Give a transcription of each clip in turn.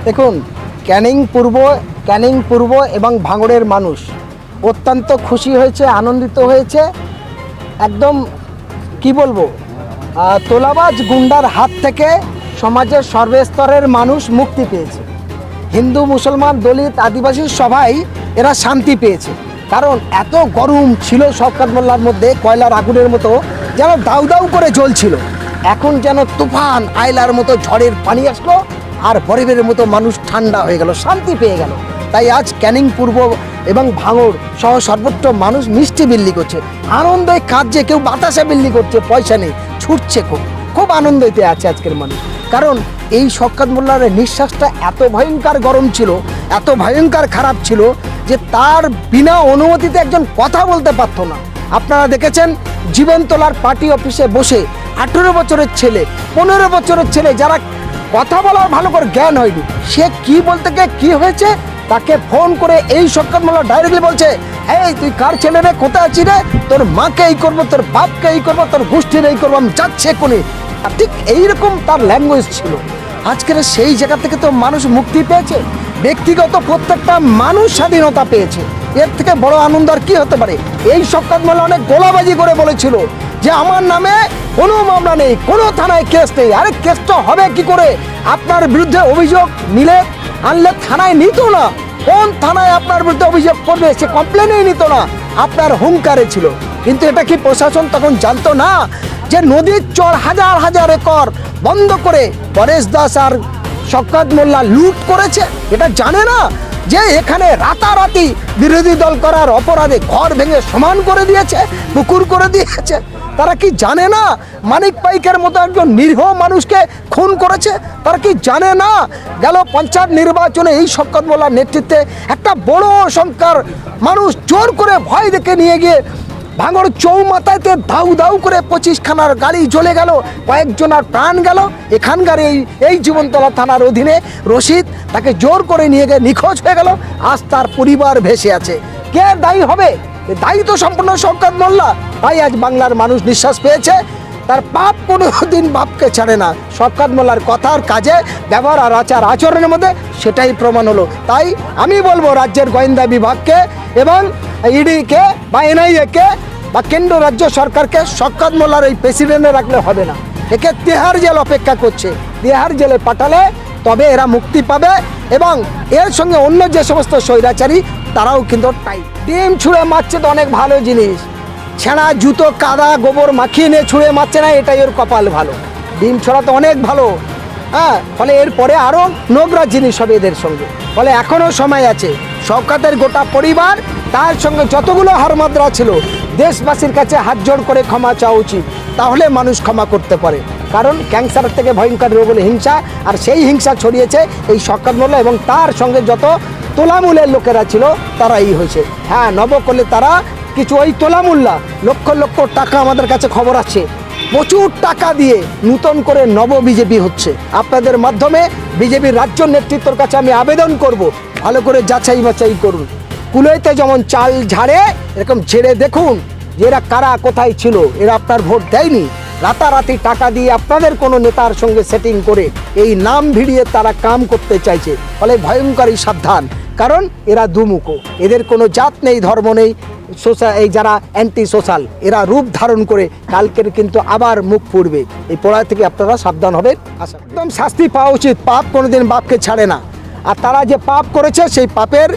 দেখুন, ক্যানিং পূর্ব এবং ভাঙড়ের মানুষ অত্যন্ত খুশি হয়েছে, আনন্দিত হয়েছে। একদম কি বলবো, তোলাবাজ গুন্ডার হাত থেকে সমাজের সর্বস্তরের মানুষ মুক্তি পেয়েছে। হিন্দু, মুসলমান, দলিত, আদিবাসী সবাই এরা শান্তি পেয়েছে। কারণ এত গরম ছিল শওকত মোল্লার মধ্যে, কয়লার আগুনের মতো যেন দাউ দাউ করে জ্বলছিল। এখন যেন তুফান আইলার মতো ঝড়ের পানি আসলো, আর বরফের মতো মানুষ ঠান্ডা হয়ে গেল, শান্তি পেয়ে গেল। তাই আজ ক্যানিং পূর্ব এবং ভাঙড় সহ সর্বত্র মানুষ মিষ্টি বিল্লি করছে, আনন্দে কাঁদছে, কেউ বাতাসে বিল্লি করছে, পয়সা নেই, ছুটছে, খুব আনন্দতে আছে আজকের মানুষ। কারণ এই শওকত মোল্লার নিঃশ্বাসটা এত ভয়ঙ্কর গরম ছিল, এত ভয়ঙ্কর খারাপ ছিল যে তার বিনা অনুমতিতে একজন কথা বলতে পারতো না। আপনারা দেখেছেন জীবনতলার পার্টি অফিসে বসে 18 বছরের ছেলে, 15 বছরের ছেলে, যারা কথা বলার ভালো করে জ্ঞান হয়নি, সে কি বলতে গিয়ে কি হয়েছে তাকে ফোন করে এই শওকত মোল্লা ডাইরেক্টলি বলছে, এই তুই কার ছেলে রে, কোথায় আছি রে, তোর মাকে এই করবো, তোর বাপকে এই করবো, তোর গোষ্ঠীর এই করবো, আমি যাচ্ছে কোনে। ঠিক এইরকম তার ল্যাঙ্গুয়েজ ছিল। আজকের সেই জায়গা থেকে তো মানুষ মুক্তি পেয়েছে, ব্যক্তিগত প্রত্যেকটা মানুষ স্বাধীনতা পেয়েছে। এর থেকে বড় আনন্দ আর কি হতে পারে? এই শওকত মোল্লা অনেক গোলাবাজি করে বলেছিল যে আমার নামে কোনো মামলা নেই, কোনো থানায় কেস নেই। আরে কেস তো হবে কি করে? আপনার বিরুদ্ধে অভিযোগ আনলে থানায় নিত না। কোন থানায় আপনার বিরুদ্ধে অভিযোগ করবে সে কমপ্লেনই নিত না, আপনার হুঙ্কারে ছিল। কিন্তু এটা কি প্রশাসন তখন জানতো না যে নদীর চর হাজার হাজার একর বন্ধ করে পরেশ দাস আর শওকত মোল্লা লুট করেছে? এটা জানে না যে এখানে রাতারাতি বিরোধী দল করার অপরাধে ঘর ভেঙে সমান করে দিয়েছে, পুকুর করে দিয়েছে? তারা কি জানে না মানিক পাইকের মতো একজন নিরীহ মানুষকে খুন করেছে? তারা কি জানে না গেল পঞ্চায়েত নির্বাচনে এই শওকত মোল্লার নেতৃত্বে একটা বড় সংখ্যার মানুষ জোর করে ভয় দেখে নিয়ে গিয়ে ভাঙড় চৌমাথাতে দাউ দাউ করে 25 খানার গাড়ি জ্বলে গেল, কয়েকজনের প্রাণ গেল। এখানকার এই জীবনতলা থানার অধীনে রশিদ, তাকে জোর করে নিয়ে গিয়ে নিখোঁজ হয়ে গেল। আজ তার পরিবার ভেসে আছে। কে দায়ী হবে? দায়ী তো সম্পূর্ণ শওকত মোল্লা। তাই আজ বাংলার মানুষ নিঃশ্বাস পেয়েছে। তার পাপ কোনো দিন বাপকে ছাড়ে না। শওকত মোল্লার কথার, কাজে, ব্যবহার আর আচরণের মধ্যে সেটাই প্রমাণ হলো। তাই আমি বলবো রাজ্যের গোয়েন্দা বিভাগকে এবং ইডিকে বা এনআইএকে বা কেন্দ্র রাজ্য সরকারকে শওকত মোল্লার এই প্রেসিডেন্টে রাখলে হবে না। একে তিহার জেল অপেক্ষা করছে। তিহার জেলে পাঠালে তবে এরা মুক্তি পাবে, এবং এর সঙ্গে অন্য যে সমস্ত স্বৈরাচারী তারাও কিন্তু ডিম ছুঁড়ে মারছে তো অনেক ভালো জিনিস, ছেঁড়া জুতো কাদা গোবর মাখিয়ে নিয়ে ছুঁড়ে মারছে না, এটাই ওর কপাল ভালো। ডিম ছড়া তো অনেক ভালো, ফলে এরপরে আরও নোংরা জিনিস হবে এদের সঙ্গে। ফলে এখনও সময় আছে। শওকতের গোটা পরিবার, তার সঙ্গে যতগুলো হারমাদ্রা ছিল, দেশবাসীর কাছে হাত জোড় করে ক্ষমা চাওয়া উচিত। তাহলে মানুষ ক্ষমা করতে পারে। কারণ ক্যান্সারের থেকে ভয়ঙ্কর রোগ হলো হিংসা, আর সেই হিংসা ছড়িয়েছে এই শওকত মোল্লা এবং তার সঙ্গে যত তোলামূলের লোকেরা ছিল তারাই হয়েছে। হ্যাঁ, নবকলে তারা কিছু ওই তোলামূল্যা লক্ষ লক্ষ টাকা, আমাদের কাছে খবর আছে, প্রচুর টাকা দিয়ে নূতন করে নব বিজেপি হচ্ছে। আপনাদের মাধ্যমে বিজেপির রাজ্য নেতৃত্বের কাছে আমি আবেদন করব, ভালো করে যাচাই বাছাই করুন। কুলোইতে যেমন চাল ঝাড়ে, এরকম ঝেড়ে দেখুন যে এরা কারা, কোথায় ছিল। এরা আপনার ভোট দেয়নি, রাতারাতি টাকা দিয়ে আপনাদের কোনো নেতার সঙ্গে সেটিং করে এই নাম ভিড়িয়ে তারা কাম করতে চাইছে। ফলে ভয়ঙ্করই সাবধান, কারণ এরা দুমুখো, এদের কোনো জাত নেই, ধর্ম নেই। এই যারা অ্যান্টি সোশ্যাল, এরা রূপ ধারণ করে কালকের কিন্তু আবার মুখ পুড়বে। এই পড়া থেকে আপনারা সাবধান হবেন। একদম শাস্তি পাওয়া উচিত। পাপ কোনোদিন বাপকে ছাড়ে না, আর তারা যে পাপ করেছে সেই পাপের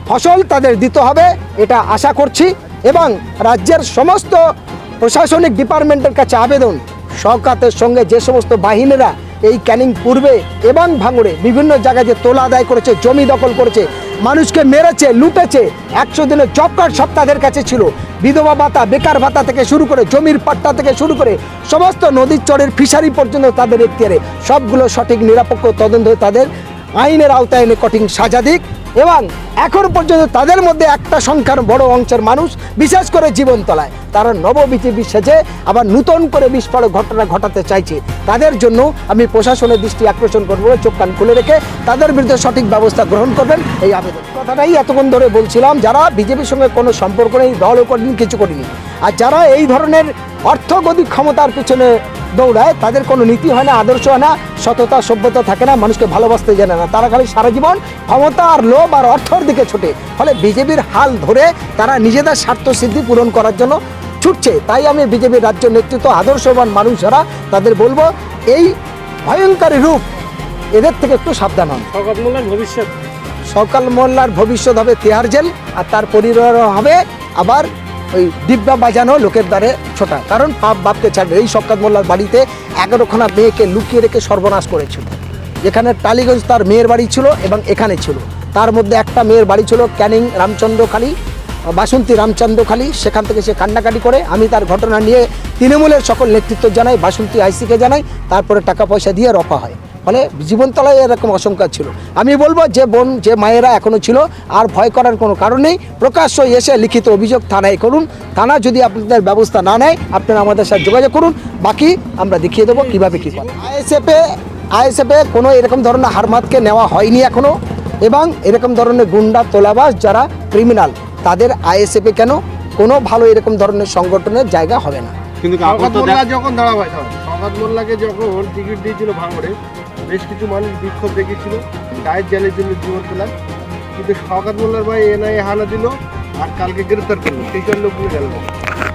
ফসল তাদের দিতে হবে, এটা আশা করছি। এবং রাজ্যের সমস্ত প্রশাসনিক ডিপার্টমেন্টের কাছে আবেদন, শওকতের সঙ্গে যে সমস্ত বাহিনীরা এই ক্যানিং পূর্বে এবং ভাঙড়ে বিভিন্ন জায়গায় যে তোলা আদায় করেছে, জমি দখল করেছে, মানুষকে মেরেছে, লুটেছে, 100 দিনের জব কার্ড সব তাদের কাছে ছিল, বিধবা ভাতা, বেকার ভাতা থেকে শুরু করে জমির পাট্টা থেকে শুরু করে সমস্ত নদীর চরের ফিশারি পর্যন্ত তাদের এখতিয়ারে, সবগুলো সঠিক নিরপেক্ষ তদন্ত হয়ে তাদের আইনের আওতায় এনে কঠিন সাজা দিক। এবং এখন পর্যন্ত তাদের মধ্যে একটা সংখ্যার বড় অংশের মানুষ, বিশেষ করে জীবনতলায়, তারা নববিধি সেজে আবার নূতন করে বিস্ফোরক ঘটনা ঘটাতে চাইছে। তাদের জন্য আমি প্রশাসনের দৃষ্টি আকর্ষণ করবো, চোখ কান খুলে রেখে তাদের বিরুদ্ধে সঠিক ব্যবস্থা গ্রহণ করবেন এই আবেদন। কথাটাই এতক্ষণ ধরে বলছিলাম, যারা বিজেপির সঙ্গে কোনো সম্পর্ক নেই, দলও করেনি, কিছু করিনি, আর যারা এই ধরনের অর্থগতিক ক্ষমতার পিছনে দৌড়ায়, তাদের কোনো নীতি হয় না, আদর্শ হয় না, সততা সভ্যতা থাকে না, মানুষকে ভালোবাসতে জানে না। তারা খালি সারা জীবন ক্ষমতা আর লোভ আর অর্থর দিকে ছোটে। ফলে বিজেপির হাল ধরে তারা নিজেদের স্বার্থ সিদ্ধি পূরণ করার জন্য ছুটছে। তাই আমি বিজেপির রাজ্য নেতৃত্ব, আদর্শবান মানুষ যারা, তাদের বলবো এই ভয়ঙ্করী রূপ, এদের থেকে একটু সাবধান হন। শওকত মোল্লার ভবিষ্যৎ হবে তিহার জেল, আর তার পরিবার হবে আবার ওই ডিব্বা বাজানো, লোকের দ্বারে ছোটা। কারণ পাপ বাপকে ছাড়বে। এই শওকত মোল্লার বাড়িতে 11খানা মেয়েকে লুকিয়ে রেখে সর্বনাশ করেছিল। যেখানে টালিগঞ্জ তার মেয়ের বাড়ি ছিল এবং এখানে ছিল, তার মধ্যে একটা মেয়ের বাড়ি ছিল ক্যানিং রামচন্দ্রখালী, বাসন্তী রামচন্দ্রখালী। সেখান থেকে সে কান্নাকাটি করে। আমি তার ঘটনা নিয়ে তৃণমূলের সকল নেতৃত্ব জানাই, বাসন্তী আইসিকে জানাই, তারপরে টাকা পয়সা দিয়ে রফা হয়। ফলে জীবনতলায় এরকম আশঙ্কা ছিল। আমি বলবো যে বোন, যে মায়েরা এখনও ছিল, আর ভয় করার কোনো কারণ নেই। প্রকাশ্য এসে লিখিত অভিযোগ থানায় করুন। থানা যদি আপনাদের ব্যবস্থা না নেয়, আপনারা আমাদের সাথে যোগাযোগ করুন, বাকি আমরা দেখিয়ে দেবো কীভাবে কী করে। আইএসএফে কোনো এরকম ধরনের হারমাতকে নেওয়া হয়নি এখনও, এবং এরকম ধরনের গুন্ডা, তোলাবাজ যারা ক্রিমিনাল, তাদের আইএসএফে কেন কোনো ভালো এরকম ধরনের সংগঠনের জায়গা হবে না। কিন্তু শওকত মোল্লা যখন দাঁড়ায়, শওকত মোল্লাকে যখন টিকিট দিয়েছিল ভাঙড়ে, বেশ কিছু মানুষ বিক্ষোভ দেখিয়েছিল, গায়ের জেলের জন্য জীবনতলায়। কিন্তু শওকত মোল্লার ভাই এনআইএ হানা দিল আর কালকে গ্রেফতার করলো, সেই সব লোকগুলো গেল।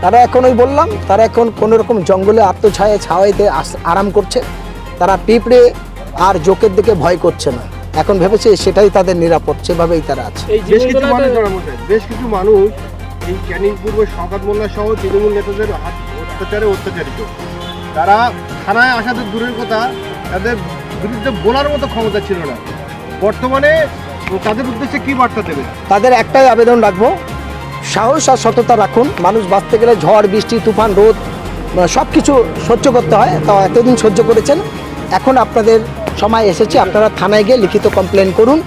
তারা এখন ওই বললাম, তারা এখন কোনো রকম জঙ্গলে ছাওয়াইতে আরাম করছে। তারা পিঁপড়ে আর জোকের দিকে ভয় করছে না, এখন ভেবেছে সেটাই তাদের নিরাপদ, সেভাবেই তারা আছে। বেশ কিছু মানুষ এই ক্যানিং পূর্বে শওকত মোল্লা সহ তৃণমূল নেতাদের অত্যাচারিত। তারা থানায় আসাদের দূরের কথা, তাদের বিরুদ্ধে বলার মতো ক্ষমতা ছিল না। বর্তমানে তাদের উদ্দেশ্যে কি বার্তা দেবে? তাদের একটাই আবেদন রাখবো, সাহস আর সততা রাখুন। মানুষ বাঁচতে গেলে ঝড়, বৃষ্টি, তুফান, রোদ সব কিছু সহ্য করতে হয়। তা এতদিন সহ্য করেছেন, এখন আপনাদের সময় এসেছে। আপনারা থানায় গিয়ে লিখিত কমপ্লেন করুন।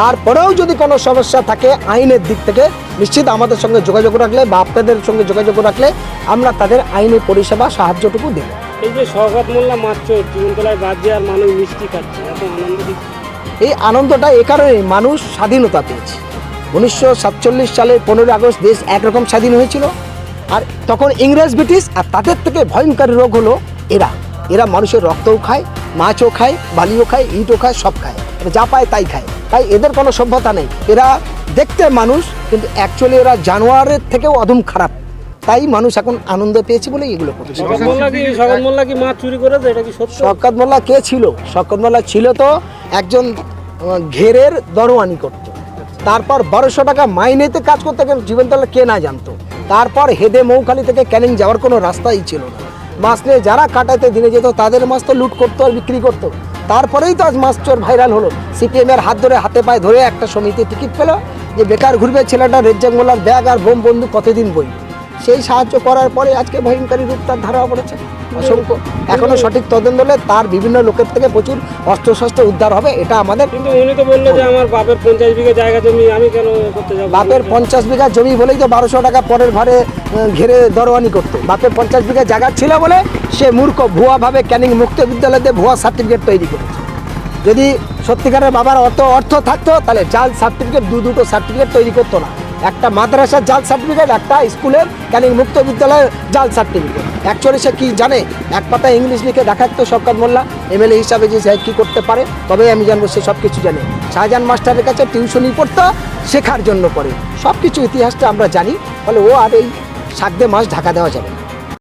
তারপরেও যদি কোনো সমস্যা থাকে আইনের দিক থেকে, নিশ্চিত আমাদের সঙ্গে যোগাযোগ রাখলে বা আপনাদের সঙ্গে যোগাযোগ রাখলে আমরা তাদের আইনি পরিষেবা সাহায্যটুকু দেব। এই যে শওকত মোল্লা মাত্র জীবনতলায় বাজে আর মানুষ মিষ্টি খাচ্ছে, এত আনন্দ। এই আনন্দটা এ কারণে, মানুষ স্বাধীনতা পেয়েছে। 1947 সালে 15 আগস্ট দেশ একরকম স্বাধীন হয়েছিল, আর তখন ইংরেজ, ব্রিটিশ, আর তাদের থেকে ভয়ঙ্কর রোগ হলো এরা মানুষের রক্তও খায়, মাছও খায়, বালিও খায়, ইটও খায়, সব খায়, যা পায় তাই খায়। তাই এদের কোনো সভ্যতা নেই। এরা দেখতে মানুষ, কিন্তু অ্যাকচুয়ালি এরা জানোয়ারের থেকেও অধম খারাপ। তাই মানুষ এখন আনন্দ পেয়েছে বলে এগুলো করছে। শওকত মোল্লা কি মাছ চুরি করেছে, এটা কি সত্য? শওকত মোল্লা কে ছিল? শওকত মোল্লা ছিল তো একজন ঘেরের দরওয়ানি করত। তারপর 1200 টাকা মাইনেতে কাজ করতে জীবনতলা কে না জানতো। তারপর হেদে মৌখালি থেকে ক্যানিং যাওয়ার কোনো রাস্তাই ছিল না। মাছ নিয়ে যারা কাটাতে দিনে যেত, তাদের মাছ তো লুট করতো আর বিক্রি করতো। তারপরেই তো আজ মাছ চোর ভাইরাল হলো। সিপিএমের হাত ধরে, হাতে পায়ে ধরে একটা সমিতি টিকিট পেল যে বেকার ঘুরবে ছেলেটা, রেজ্জাক মোল্লার ব্যাগ আর বোম বন্ধু কতদিন বই। সেই সাহায্য করার পরে আজকে ভয়ঙ্করী রূপ তার ধারা পড়েছে। অসংখ্য এখনো সঠিক তদন্ত হলে তার বিভিন্ন লোকের থেকে প্রচুর অস্ত্রশস্ত্র উদ্ধার হবে, এটা আমাদের। কিন্তু উনি তো বললো যে আমার বাপের 50 বিঘা জায়গা জমি, আমি কেন করতে যাব? বাপের 50 বিঘা জমি বলেই তো 1200 টাকা পরের ভারে ঘেরে দরওয়ানি করতো। বাপের 50 বিঘা জায়গা ছিল বলে সে মূর্খ ভুয়াভাবে ক্যানিং মুক্ত বিদ্যালয়তে ভুয়া সার্টিফিকেট তৈরি করেছে। যদি সত্যিকারের বাবার অর্থ থাকতো, তাহলে জাল সার্টিফিকেট, দুটো সার্টিফিকেট তৈরি করতো না। একটা মাদ্রাসার জাল সার্টিফিকেট, একটা স্কুলের ক্যানিং মুক্ত বিদ্যালয়ের জাল সার্টিফিকেট। অ্যাকচুয়ালি সে কী জানে? এক পাতা ইংলিশ লিখে দেখাতো শওকত মোল্লা এমএলএ হিসাবে, যে সে কী করতে পারে, তবেই আমি জানবো সে সব কিছু জানে। শাহজাহান মাস্টারের কাছে টিউশনি পড়তো শেখার জন্য পড়ে, সব কিছু ইতিহাসটা আমরা জানি। ফলে ও আর এই শাক দিয়ে মাছ ঢাকা দেওয়া যাবে না।